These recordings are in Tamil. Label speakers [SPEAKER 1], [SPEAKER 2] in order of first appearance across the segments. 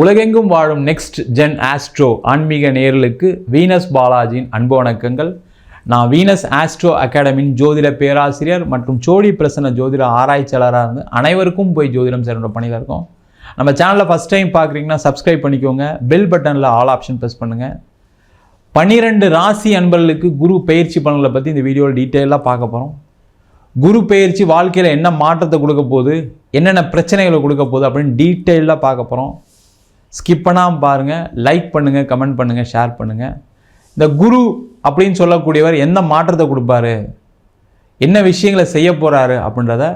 [SPEAKER 1] உலகெங்கும் வாழும் நெக்ஸ்ட் ஜென் ஆஸ்ட்ரோ ஆன்மீக நேயர்களுக்கு வீனஸ் பாலாஜியின் அன்பு வணக்கங்கள். நான் வீனஸ் ஆஸ்ட்ரோ அகாடமியின் ஜோதிட பேராசிரியர் மற்றும் சோடி பிரசன்ன ஜோதிட ஆராய்ச்சியாளராக இருந்து அனைவருக்கும் போய் ஜோதிடம் சேருன்ற பணியில் இருக்கோம். நம்ம சேனலில் ஃபஸ்ட் டைம் பார்க்குறீங்கன்னா சப்ஸ்கிரைப் பண்ணிக்கோங்க, பெல் பட்டனில் ஆல் ஆப்ஷன் ப்ரெஸ் பண்ணுங்கள். 12 ராசி அன்பர்களுக்கு குரு பயிற்சி பலன்களை பற்றி இந்த வீடியோவில் டீட்டெயிலாக பார்க்க போகிறோம். குரு பயிற்சி வாழ்க்கையில் என்ன மாற்றத்தை கொடுக்க போகுது, என்னென்ன பிரச்சனைகளை கொடுக்க போகுது அப்படின்னு டீட்டெயிலாக பார்க்க போகிறோம். ஸ்கிப் பண்ணாமல் பாருங்கள், லைக் பண்ணுங்கள், கமெண்ட் பண்ணுங்கள், ஷேர் பண்ணுங்கள். இந்த குரு அப்படின்னு சொல்லக்கூடியவர் எந்த மாற்றத்தை கொடுப்பாரு, என்ன விஷயங்களை செய்ய போகிறாரு அப்படின்றத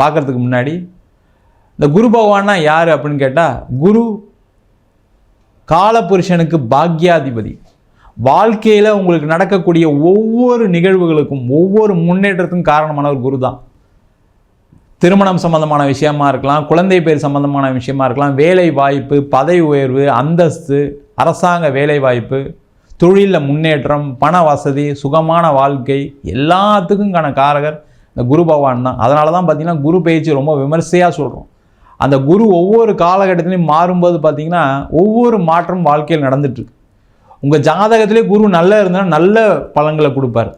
[SPEAKER 1] பார்க்குறதுக்கு முன்னாடி இந்த குரு பகவான்னா யார் அப்படின்னு கேட்டால், குரு காலபுருஷனுக்கு பாக்யாதிபதி. வாழ்க்கையில் உங்களுக்கு நடக்கக்கூடிய ஒவ்வொரு நிகழ்வுகளுக்கும் ஒவ்வொரு முன்னேற்றத்துக்கும் காரணமானவர் குரு தான். திருமணம் சம்பந்தமான விஷயமா இருக்கலாம், குழந்தை பேர் சம்பந்தமான விஷயமா இருக்கலாம், வேலை வாய்ப்பு, பதவி உயர்வு, அந்தஸ்து, அரசாங்க வேலை வாய்ப்பு, தொழிலில் முன்னேற்றம், பண வசதி, சுகமான வாழ்க்கை, எல்லாத்துக்கும்கான காரகர் இந்த குரு பகவான் தான். அதனால தான் பார்த்திங்கன்னா குரு பயிற்சி ரொம்ப விமர்சையாக சொல்கிறோம். அந்த குரு ஒவ்வொரு காலகட்டத்திலையும் மாறும்போது பார்த்திங்கன்னா ஒவ்வொரு மாற்றம் வாழ்க்கையில் நடந்துட்டுருக்கு. உங்கள் ஜாதகத்திலே குரு நல்லா இருந்தால் நல்ல பலன்களை கொடுப்பார்.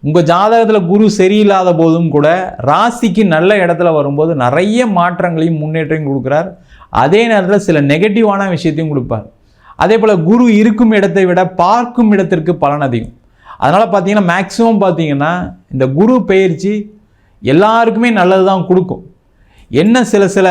[SPEAKER 1] உங்கள் ஜாதகத்தில் குரு சரியில்லாத போதும் கூட ராசிக்கு நல்ல இடத்துல வரும்போது நிறைய மாற்றங்களையும் முன்னேற்றத்தையும் கொடுக்குறார். அதே நேரத்தில் சில நெகட்டிவான விஷயத்தையும் கொடுப்பார். அதே போல் குரு இருக்கும் இடத்தை விட பார்க்கும் இடத்திற்கு பலன் அதிகம். அதனால் பார்த்தீங்கன்னா மேக்ஸிமம் பார்த்தீங்கன்னா இந்த குரு பயிற்சி எல்லாருக்குமே நல்லது தான் கொடுக்கும். என்ன சில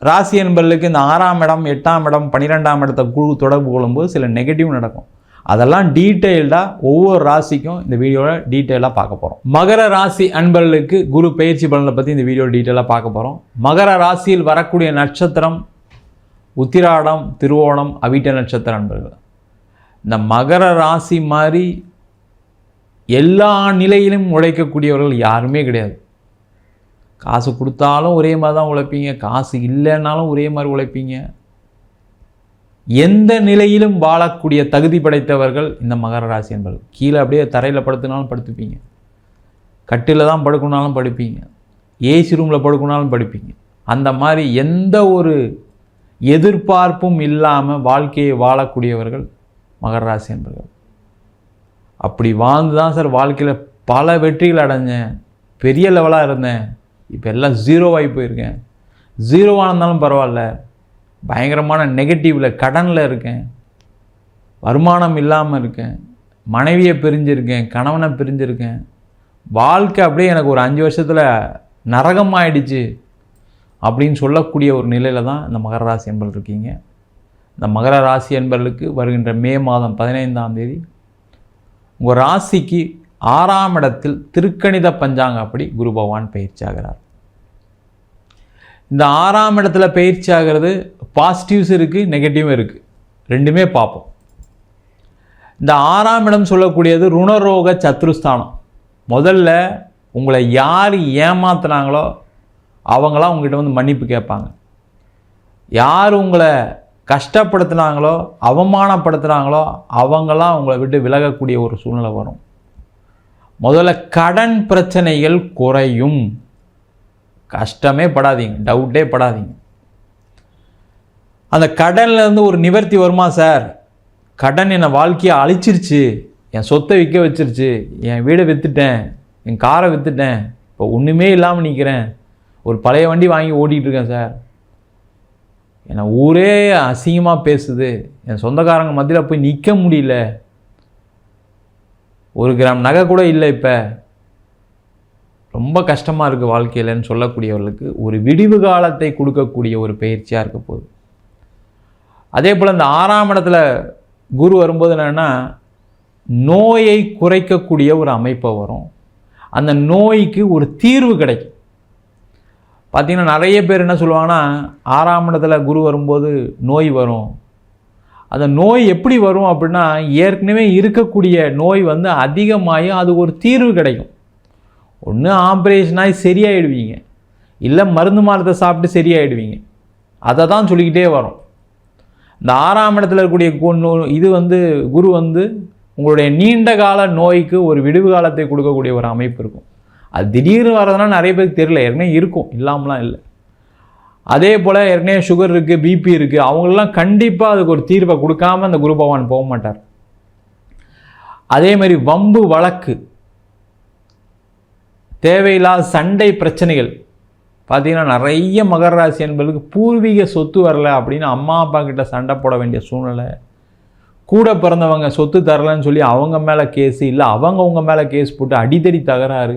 [SPEAKER 1] ராசி என்பர்களுக்கு இந்த 6ஆம் இடம், 8ஆம் இடம், 12ஆம் இடத்தை குரு தொடர்பு கொள்ளும்போது சில நெகட்டிவ் நடக்கும். அதெல்லாம் டீட்டெயில்டாக ஒவ்வொரு ராசிக்கும் இந்த வீடியோவில் டீட்டெயிலாக பார்க்க போகிறோம். மகர ராசி அன்பர்களுக்கு குரு பயிற்சி பலனை பற்றி இந்த வீடியோவில் டீட்டெயிலாக பார்க்க போகிறோம். மகர ராசியில் வரக்கூடிய நட்சத்திரம் உத்திராடம், திருவோணம், அவிட்ட நட்சத்திர அன்பர்கள். இந்த மகர ராசி மாதிரி எல்லா நிலையிலும் உழைக்கக்கூடியவர்கள் யாருமே கிடையாது. காசு கொடுத்தாலும் ஒரே மாதிரி தான் உழைப்பீங்க, காசு இல்லைன்னாலும் ஒரே மாதிரி உழைப்பீங்க. எந்த நிலையிலும் வாழக்கூடிய தகுதி படைத்தவர்கள் இந்த மகர ராசி என்பர்கள். கீழே அப்படியே தரையில் படுத்துனாலும் படுத்துப்பீங்க, கட்டில் தான் படுக்கணுனாலும் படுப்பீங்க, ஏசி ரூமில் படுக்கணுனாலும் படுப்பீங்க. அந்த மாதிரி எந்த ஒரு எதிர்பார்ப்பும் இல்லாமல் வாழ்க்கையை வாழக்கூடியவர்கள் மகர ராசி என்பர்கள். அப்படி வாழ்ந்து தான் சார் வாழ்க்கையில் பல வெற்றிகள் அடைஞ்சேன், பெரிய லெவலாக இருந்தேன், இப்போ எல்லாம் ஜீரோவாகி போயிருக்கேன், ஜீரோவாக இருந்தாலும் பரவாயில்ல, பயங்கரமான நெகட்டிவில் கடனில் இருக்கேன், வருமானம் இல்லாமல் இருக்கேன், மனைவியை பிரிஞ்சிருக்கேன், கணவனை பிரிஞ்சிருக்கேன், வாழ்க்கை அப்படியே எனக்கு ஒரு 5 வருஷத்தில் நரகமாயிடுச்சு அப்படின்னு சொல்லக்கூடிய ஒரு நிலையில் தான் இந்த மகர ராசி என்பர்கள் இருக்கீங்க. இந்த மகர ராசி என்பர்களுக்கு வருகின்ற மே மாதம் 15ஆம் தேதி உங்கள் ராசிக்கு 6ஆம் இடத்தில் திருக்கணித பஞ்சாங்க அப்படி குரு பகவான் பயிற்சி ஆகிறார். இந்த 6ஆம் இடத்துல பயிற்சி ஆகிறது பாசிட்டிவ்ஸ் இருக்குது, நெகட்டிவும் இருக்குது, ரெண்டுமே பார்ப்போம். இந்த 6ஆம் இடம் சொல்லக்கூடியது ருணரோக சத்ருஸ்தானம். முதல்ல உங்களை யார் ஏமாத்துனாங்களோ அவங்களாம் உங்கள்கிட்ட வந்து மன்னிப்பு கேட்பாங்க. யார் உங்களை கஷ்டப்படுத்தினாங்களோ அவமானப்படுத்துனாங்களோ அவங்களாம் உங்களை விட்டு விலகக்கூடிய ஒரு சூழ்நிலை வரும். முதல்ல கடன் பிரச்சனைகள் குறையும். கஷ்டமே படாதீங்க, டவுட்டே படாதீங்க. அந்த கடன்லேருந்து ஒரு நிவர்த்தி வருமா சார், கடன் என்னை வாழ்க்கையை அழிச்சிருச்சு, என் சொத்தை விற்க வச்சிருச்சு, என் வீடை விற்றுட்டேன், என் காரை விற்றுட்டேன், இப்போ ஒன்றுமே இல்லாமல் நிற்கிறேன், ஒரு பழைய வண்டி வாங்கி ஓட்டிகிட்ருக்கேன் சார், என்னை ஊரே அசிங்கமாக பேசுது, என் சொந்தக்காரங்க மத்தியில் போய் நிற்க முடியல, 1 கிராம் நகை கூட இல்லை, இப்போ ரொம்ப கஷ்டமாக இருக்குது வாழ்க்கையிலன்னு சொல்லக்கூடியவர்களுக்கு ஒரு விடிவு காலத்தை கொடுக்கக்கூடிய ஒரு பயிற்சியாக இருக்க போகுது. அதே போல் இந்த 6ஆம் இடத்துல குரு வரும்போது என்னென்னா நோயை குறைக்கக்கூடிய ஒரு அமைப்பை வரும். அந்த நோய்க்கு ஒரு தீர்வு கிடைக்கும். பார்த்திங்கன்னா நிறைய பேர் என்ன சொல்லுவாங்கன்னா 6ஆம் இடத்துல குரு வரும்போது நோய் வரும். அந்த நோய் எப்படி வரும் அப்படின்னா, ஏற்கனவே இருக்கக்கூடிய நோய் வந்து அதிகமாகி அது ஒரு தீர்வு கிடைக்கும். ஒன்று ஆப்ரேஷன் ஆகி சரியாயிடுவீங்க, இல்லை மருந்து மாத்திரை சாப்பிட்டு சரியாயிடுவீங்க. அதை தான் சொல்லிக்கிட்டே வரும். இந்த 6ஆம் இடத்துல இருக்கக்கூடிய இது வந்து குரு வந்து உங்களுடைய நீண்ட கால நோய்க்கு ஒரு விடுவு காலத்தை கொடுக்கக்கூடிய ஒரு அமைப்பு இருக்கும். அது திடீர்னு வர்றதுனா நிறைய பேருக்கு தெரியல, ஏற்கனவே இருக்கும், இல்லாமலாம் இல்லை. அதே போல் ஏற்கனவே சுகர் இருக்குது, பிபி இருக்குது, அவங்களெலாம் கண்டிப்பாக அதுக்கு ஒரு தீர்வை கொடுக்காமல் அந்த குரு பகவான் போக மாட்டார். அதே மாதிரி வம்பு வழக்கு, தேவையில்லாத சண்டை பிரச்சனைகள் பார்த்தீங்கன்னா நிறைய மகர ராசி என்பதுக்கு பூர்வீக சொத்து வரல அப்படின்னு அம்மா அப்பா கிட்ட சண்டை போட வேண்டிய சூழ்நிலை, கூட பிறந்தவங்க சொத்து தரலன்னு சொல்லி அவங்க மேலே கேஸு, இல்லை அவங்க உங்கள் மேலே கேஸ் போட்டு அடிதடி தகராறு,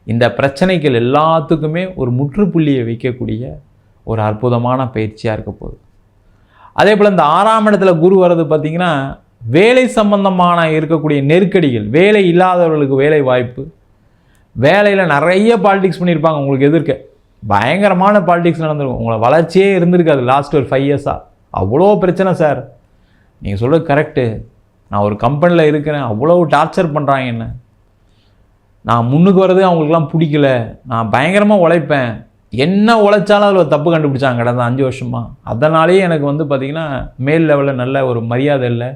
[SPEAKER 1] இந்த பிரச்சனைகள் எல்லாத்துக்குமே ஒரு முற்றுப்புள்ளியை வைக்கக்கூடிய ஒரு அற்புதமான பயிற்சியாக இருக்க போகுது. அதே போல் இந்த 6ஆம் இடத்துல குரு வர்றது பார்த்திங்கன்னா வேலை சம்பந்தமான இருக்கக்கூடிய நெருக்கடிகள், வேலை இல்லாதவர்களுக்கு வேலை வாய்ப்பு, வேலையில் நிறைய பாலிடிக்ஸ் பண்ணியிருப்பாங்க, உங்களுக்கு எதிர்க்க பயங்கரமான பாலிடிக்ஸ் நடந்திருக்கும், உங்களை வளர்ச்சியே இருந்திருக்காது லாஸ்ட் ஒரு 5 இயர்ஸாக. அவ்வளோ பிரச்சனை சார், நீங்கள் சொல்கிறது கரெக்டு, நான் ஒரு கம்பெனியில் இருக்கிறேன், அவ்வளோ டார்ச்சர் பண்ணுறாங்க என்ன, நான் முன்னுக்கு வர்றது அவங்களுக்குலாம் பிடிக்கல, நான் பயங்கரமாக உழைப்பேன், என்ன உழைச்சாலும் அதில் தப்பு கண்டுபிடிச்சாங்க கடந்த 5 வருஷமாக. அதனாலேயே எனக்கு வந்து பார்த்திங்கன்னா மேல் லெவலில் நல்ல ஒரு மரியாதை இல்லை,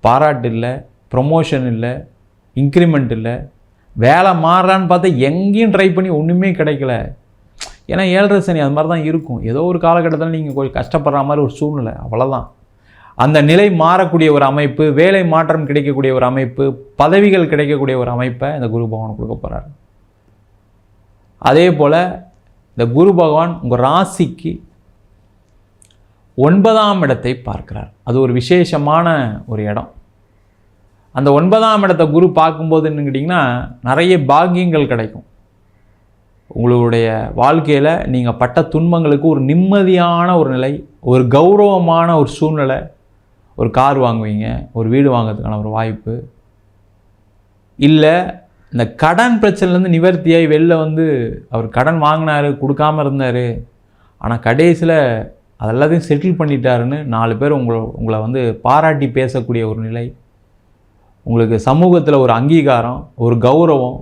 [SPEAKER 1] பாராட்டு இல்லை, ப்ரொமோஷன் இல்லை, இன்க்ரிமெண்ட் இல்லை, வேலை மாறுறான்னு பார்த்தா எங்கேயும் ட்ரை பண்ணி ஒன்றுமே கிடைக்கல. ஏன்னா 7.5 சனி அது மாதிரி தான் இருக்கும். ஏதோ ஒரு காலகட்டத்தில் நீங்கள் கொஞ்சம் கஷ்டப்படுற மாதிரி ஒரு சூழ்நிலை, அவ்வளோதான். அந்த நிலை மாறக்கூடிய ஒரு அமைப்பு, வேலை மாற்றம் கிடைக்கக்கூடிய ஒரு அமைப்பு, பதவிகள் கிடைக்கக்கூடிய ஒரு அமைப்பை இந்த குரு பகவான் கொடுக்க போகிறார். அதே போல் இந்த குரு பகவான் உங்கள் ராசிக்கு 9ஆம் இடத்தை பார்க்கிறார். அது ஒரு விசேஷமான ஒரு இடம். அந்த 9ஆம் இடத்தை குரு பார்க்கும்போது என்ன கேட்டிங்கன்னா நிறைய பாக்கியங்கள் கிடைக்கும். உங்களுடைய வாழ்க்கையில் நீங்கள் பட்ட துன்பங்களுக்கு ஒரு நிம்மதியான ஒரு நிலை, ஒரு கௌரவமான ஒரு சூழ்நிலை, ஒரு கார் வாங்குவீங்க, ஒரு வீடு வாங்கிறதுக்கான ஒரு வாய்ப்பு, இல்லை இந்த கடன் பிரச்சனைலேருந்து நிவர்த்தியாகி வெளில வந்து அவர் கடன் வாங்கினார், கொடுக்காமல் இருந்தார், ஆனால் கடைசியில் அதெல்லாத்தையும் செட்டில் பண்ணிட்டாருன்னு 4 பேர் உங்களை வந்து பாராட்டி பேசக்கூடிய ஒரு நிலை, உங்களுக்கு சமூகத்தில் ஒரு அங்கீகாரம், ஒரு கௌரவம்,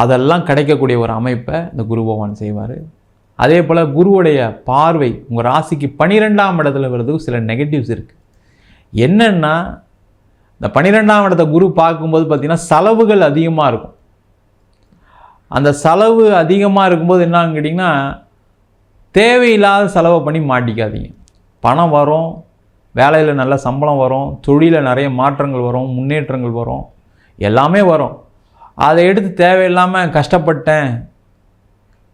[SPEAKER 1] அதெல்லாம் கிடைக்கக்கூடிய ஒரு அமைப்பை இந்த குரு பகவான் செய்வார். அதே போல் குருவுடைய பார்வை உங்கள் ராசிக்கு 12ஆம் இடத்துல வர்றதுக்கு சில நெகட்டிவ்ஸ் இருக்குது. என்னென்னா இந்த 12ஆம் இடத்த குரு பார்க்கும்போது பார்த்திங்கன்னா செலவுகள் அதிகமாக இருக்கும். அந்த செலவு அதிகமாக இருக்கும்போது என்னன்னு கேட்டிங்கன்னா தேவையில்லாத செலவை பண்ணி மாட்டிக்காதீங்க. பணம் வரும், வேலையில் நல்ல சம்பளம் வரும், தொழிலில் நிறைய மாற்றங்கள் வரும், முன்னேற்றங்கள் வரும், எல்லாமே வரும். அதை எடுத்து தேவையில்லாமல் கஷ்டப்பட்டேன்,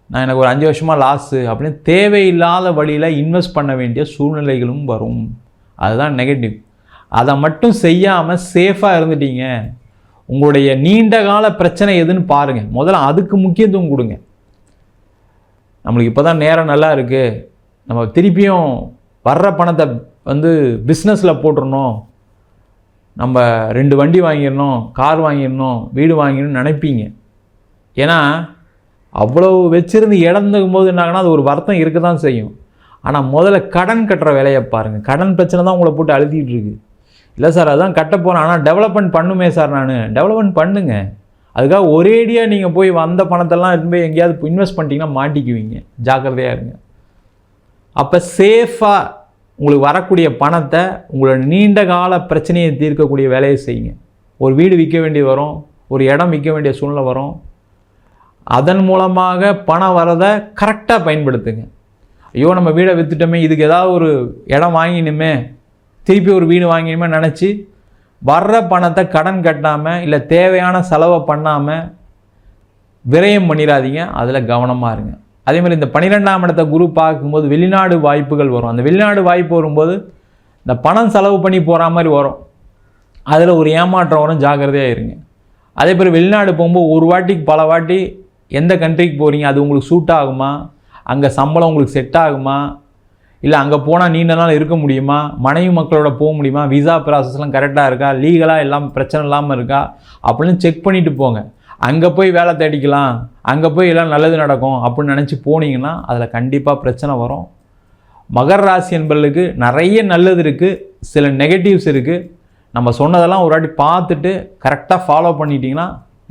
[SPEAKER 1] நான் எனக்கு ஒரு 5 வருஷமாக லாஸு அப்படின்னு தேவையில்லாத வழியில் இன்வெஸ்ட் பண்ண வேண்டிய சூழ்நிலைகளும் வரும். அதுதான் நெகட்டிவ். அதை மட்டும் செய்யாமல் சேஃபாக இருந்துட்டீங்க, உங்களுடைய நீண்ட கால பிரச்சனை எதுன்னு பாருங்கள், முதல்ல அதுக்கு முக்கியத்துவம் கொடுங்க. நம்மளுக்கு இப்போ தான் நேரம் நல்லா இருக்குது, நம்ம திருப்பியும் வர்ற பணத்தை வந்து பிஸ்னஸில் போட்டுடணும், நம்ம 2 வண்டி வாங்கிடணும், கார் வாங்கிடணும், வீடு வாங்கிடணும்னு நினைப்பீங்க. ஏன்னா அவ்வளோ வச்சுருந்து இழந்துக்கும் போது என்னாகனா அது ஒரு வருத்தம் இருக்க தான் செய்யும். ஆனால் முதல்ல கடன் கட்டுற வேலையை பாருங்கள். கடன் பிரச்சனை தான் உங்களை போட்டு அழுத்திட்டு இருக்கு. இல்லை சார் அதான் கட்ட போகிறேன், ஆனால் டெவலப்மெண்ட் பண்ணுமே சார், நான் டெவலப்மெண்ட் பண்ணுங்க. அதுக்காக ஒரேடியாக நீங்கள் போய் வந்த பணத்தெல்லாம் எடுத்து போய் எங்கேயாவது இன்வெஸ்ட் பண்ணிட்டீங்கன்னா மாட்டிக்குவீங்க, ஜாக்கிரதையாக இருங்க. அப்போ சேஃபாக உங்களுக்கு வரக்கூடிய பணத்தை உங்களோட நீண்ட கால பிரச்சனையை தீர்க்கக்கூடிய வேலையை செய்யுங்க. ஒரு வீடு விற்க வேண்டியது வரும், ஒரு இடம் விற்க வேண்டிய சூழ்நிலை வரும், அதன் மூலமாக பணம் வரதை கரெக்டாக பயன்படுத்துங்க. ஐயோ நம்ம வீடை விற்றுட்டோமே, இதுக்கு ஏதாவது ஒரு இடம் வாங்கினுமே, திருப்பி ஒரு வீடு வாங்கினுமே நினச்சி வர்ற பணத்தை கடன் கட்டாமல் இல்லை தேவையான செலவை பண்ணாமல் விரயம் பண்ணிடாதீங்க, அதில் கவனமாக இருங்க. அதே மாதிரி இந்த 12ஆம் இடத்த குரு பார்க்கும்போது வெளிநாடு வாய்ப்புகள் வரும். அந்த வெளிநாடு வாய்ப்பு வரும்போது இந்த பணம் செலவு பண்ணி போகிற மாதிரி வரும், அதில் ஒரு ஏமாற்றம் வரும், ஜாக்கிரதையாக இருங்க. அதே மாதிரி வெளிநாடு போகும்போது ஒரு வாட்டிக்கு பல வாட்டி எந்த கண்ட்ரிக்கு போகிறீங்க, அது உங்களுக்கு சூட் ஆகுமா, அங்கே சம்பளம் உங்களுக்கு செட் ஆகுமா, இல்லை அங்கே போனால் நீண்ட நாள் இருக்க முடியுமா, மனைவி மக்களோட போக முடியுமா, விசா ப்ராசஸ்லாம் கரெக்டாக இருக்கா, லீகலாக எல்லாம் பிரச்சனை இல்லாமல் இருக்கா அப்படின்னு செக் பண்ணிவிட்டு போங்க. அங்கே போய் வேலை தேடிக்கலாம், அங்கே போய் எல்லாம் நல்லது நடக்கும் அப்படின்னு நினச்சி போனீங்கன்னா அதில் கண்டிப்பாக பிரச்சனை வரும். மகர ராசி என்பவர்களுக்கு நிறைய நல்லது இருக்குது, சில நெகட்டிவ்ஸ் இருக்குது. நம்ம சொன்னதெல்லாம் ஒரு வாட்டி பார்த்துட்டு கரெக்டாக ஃபாலோ பண்ணிட்டீங்கன்னா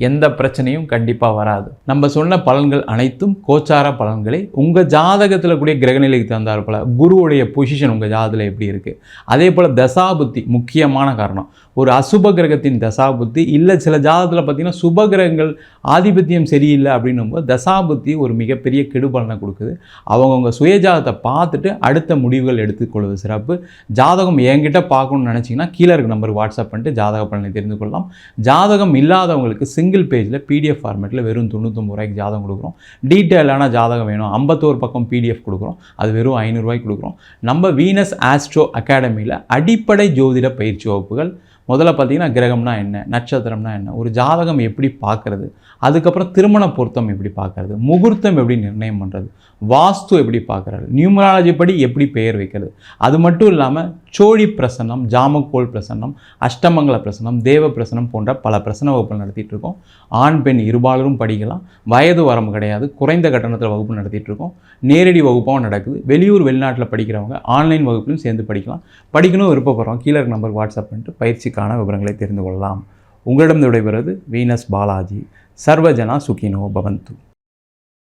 [SPEAKER 1] எந்த பிரச்சனையும் கண்டிப்பாக வராது. நம்ம சொன்ன பலன்கள் அனைத்தும் கோச்சார பலன்களே. உங்கள் ஜாதகத்தில் கூடிய கிரகநிலைக்கு தந்தார் போல் குருவுடைய பொசிஷன் உங்கள் ஜாதகத்தில் எப்படி இருக்குது, அதே போல் தசாபுத்தி முக்கியமான காரணம். ஒரு அசுப கிரகத்தின் தசாபுத்தி இல்லை, சில ஜாதகத்தில் பார்த்திங்கன்னா சுப கிரகங்கள் ஆதிபத்தியம் சரியில்லை அப்படின்னும்போது தசாபுத்தி ஒரு மிகப்பெரிய கெடுபலனை கொடுக்குது. அவங்கவுங்க சுயஜாதத்தை பார்த்துட்டு அடுத்த முடிவுகள் எடுத்துக்கொள்வது சிறப்பு. ஜாதகம் என்கிட்ட பார்க்கணும்னு நினச்சிங்கன்னா கீழே இருக்க நம்பருக்கு வாட்ஸ்அப் பண்ணிட்டு ஜாதக பலனை தெரிந்து கொள்ளலாம். ஜாதகம் இல்லாதவங்களுக்கு சிங்கிள் பேஜில் பிடிஎஃப் ஃபார்மேட்டில் வெறும் 99 ரூபாய்க்கு ஜாதகம் கொடுக்குறோம். டீட்டெயிலான ஜாதகம் வேணும் 51 பக்கம் பிடிஎஃப் கொடுக்குறோம், அது வெறும் 500 ரூபாய்க்கு கொடுக்குறோம். நம்ம வீனஸ் ஆஸ்ட்ரோ அகாடமியில் அடிப்படை ஜோதிட பயிற்சி வகுப்புகள். முதல்ல பார்த்தீங்கன்னா கிரகம்னா என்ன, நட்சத்திரம்னா என்ன, ஒரு ஜாதகம் எப்படி பார்க்குறது, அதுக்கப்புறம் திருமண பொருத்தம் எப்படி பார்க்குறது, முகூர்த்தம் எப்படி நிர்ணயம் பண்ணுறது, வாஸ்து எப்படி பார்க்குறது, நியூமராலஜி படி எப்படி பெயர் வைக்கிறது, அது மட்டும் இல்லாமல் சோழி பிரசன்னம், ஜாமக்கோள் பிரசன்னம், அஷ்டமங்கல பிரசன்னம், தேவ பிரசன்னம் போன்ற பல பிரசன்ன வகுப்புகள் நடத்திட்டு இருக்கோம். ஆண் பெண் இருபாலரும் படிக்கலாம், வயது வரம்பு கிடையாது, குறைந்த கட்டணத்தில் வகுப்பு நடத்திட்டு இருக்கோம். நேரடி வகுப்பாகவும் நடக்குது. வெளியூர் வெளிநாட்டில் படிக்கிறவங்க ஆன்லைன் வகுப்புலையும் சேர்ந்து படிக்கலாம். படிக்கணும் விருப்பப்படுறோம் கீழே இருக்க நம்பருக்கு வாட்ஸ்அப் பண்ணிட்டு பயிற்சிக்கான விவரங்களை தெரிந்து கொள்ளலாம். உங்களிடம் விடைபெறுவது வீனஸ் பாலாஜி. சர்வஜனா சுகினோ பவந்து.